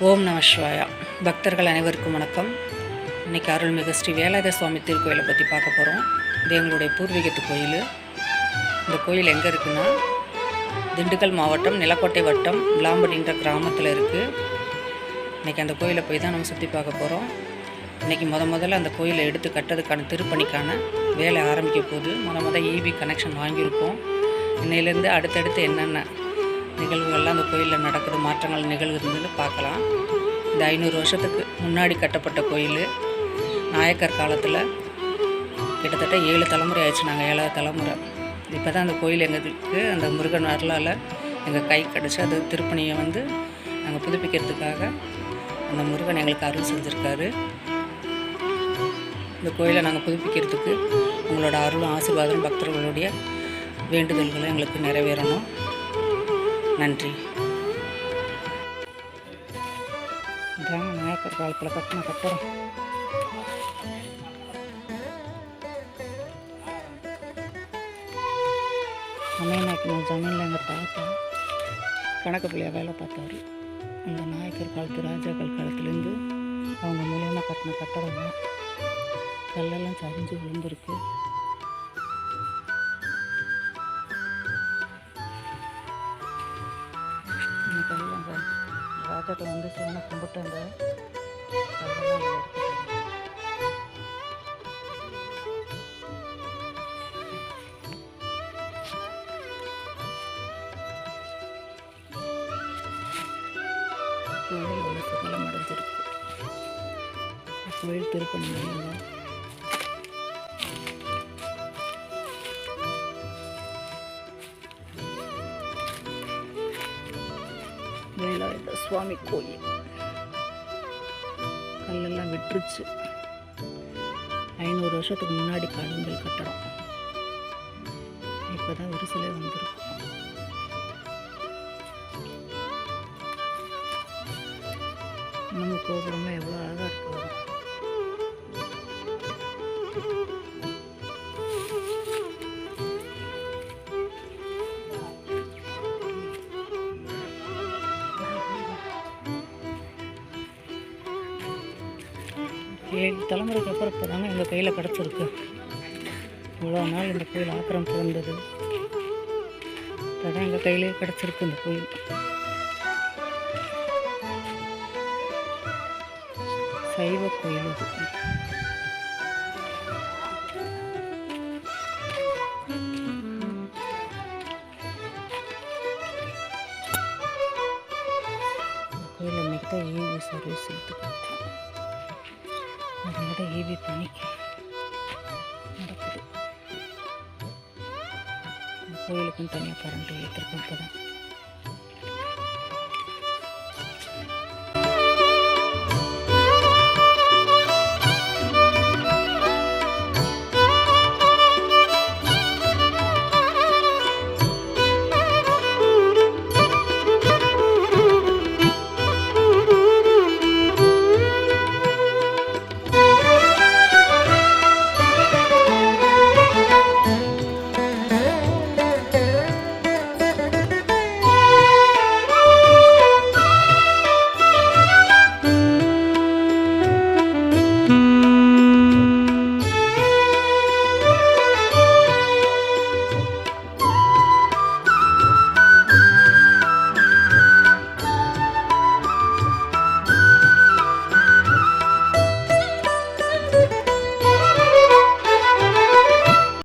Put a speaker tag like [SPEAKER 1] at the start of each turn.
[SPEAKER 1] ஓம் நம சிவாயா. பக்தர்கள் அனைவருக்கும் வணக்கம். இன்றைக்கி அருள்மிகு ஸ்ரீ வேலாயுத சுவாமி திருக்கோயிலை பற்றி பார்க்க போகிறோம். இது எங்களுடைய பூர்வீகத்து கோயில். இந்த கோயில் எங்கே இருக்குன்னா திண்டுக்கல் மாவட்டம் நிலக்கோட்டை வட்டம் விளாம்படின்ற கிராமத்தில் இருக்குது. இன்றைக்கி அந்த கோயிலை போய் தான் நம்ம சுற்றி பார்க்க போகிறோம். இன்றைக்கி முதல்ல அந்த கோயிலை எடுத்து கட்டுறதுக்கான திருப்பணிக்கான வேலை ஆரம்பிக்க போது ஈபி கனெக்ஷன் வாங்கியிருக்கோம். இன்னையிலேருந்து அடுத்தடுத்து என்னென்ன நிகழ்வுகள்லாம் அந்த கோயிலில் நடக்குது, மாற்றங்கள் நிகழ்வுன்னு பார்க்கலாம். இந்த 500 வருஷத்துக்கு முன்னாடி கட்டப்பட்ட கோயில். நாயக்கர் காலத்தில் கிட்டத்தட்ட 7 தலைமுறை ஆயிடுச்சு. நாங்கள் 7வது தலைமுறை. இப்போ தான் அந்த கோயில் எங்களுக்கு அந்த முருகன் அருளால் எங்கள் கை கிடச்சி அது திருப்பணியை நாங்கள் புதுப்பிக்கிறதுக்காக அந்த முருகன் எங்களுக்கு அருள் செஞ்சுருக்காரு. இந்த கோயிலை நாங்கள் புதுப்பிக்கிறதுக்கு உங்களோட அருளும் ஆசீர்வாதம் பக்தர்களுடைய வேண்டுதல்களும் எங்களுக்கு நிறைவேறணும். நன்றி. இதாங்க நாயக்கர் காலத்தில் கட்டின கட்டடம். சமயநாட்டின ஜமீனில் எங்கள் தாத்தா கணக்கு பிள்ளையாக வேலை பார்த்தாரு. அந்த நாயக்கர் காலத்து ராஜாக்கள் காலத்துலேருந்து அவங்க மூலியமாக கட்டின கட்டடம் தான். கல்லெல்லாம் சரிஞ்சு விழுந்திருக்கு. ராஜாக்கள் சிவனை கும்பிட்டு அந்த கோயில் உள்ள சுகலம் அடைஞ்சிருக்கு. கோயில் திருப்பணி வேலாயுத சுவாமி கோயில். கல்லெல்லாம் விட்டுருச்சு. 500 வருஷத்துக்கு முன்னாடி காலங்கள் கட்டடம். இப்போ தான் ஒரு சிலை வந்திருக்கு. நம்ம கோபுரமாக எவ்வளோ அழகாக இருக்கு. ஏழு தலைமுறைக்கு அப்புறம் இப்போ தாங்க எங்கள் கையில் கிடச்சிருக்கு. இவ்வளோ நாள் இந்த கோயில் ஆக்கிரமிப்பு வந்தது. இப்போ தான் எங்கள் கையிலே கிடச்சிருக்கு இந்த கோயில். சைவ கோயில் இது. கோயில் இன்னைக்கு தான் ஈவி சர்வீஸ் எடுத்துக்கிட்டு அதோட ஈபி பணி நடக்குது. கோயிலுக்கும் தனியாக கரண்ட் ஏற்றிருக்கோம். இப்போ தான்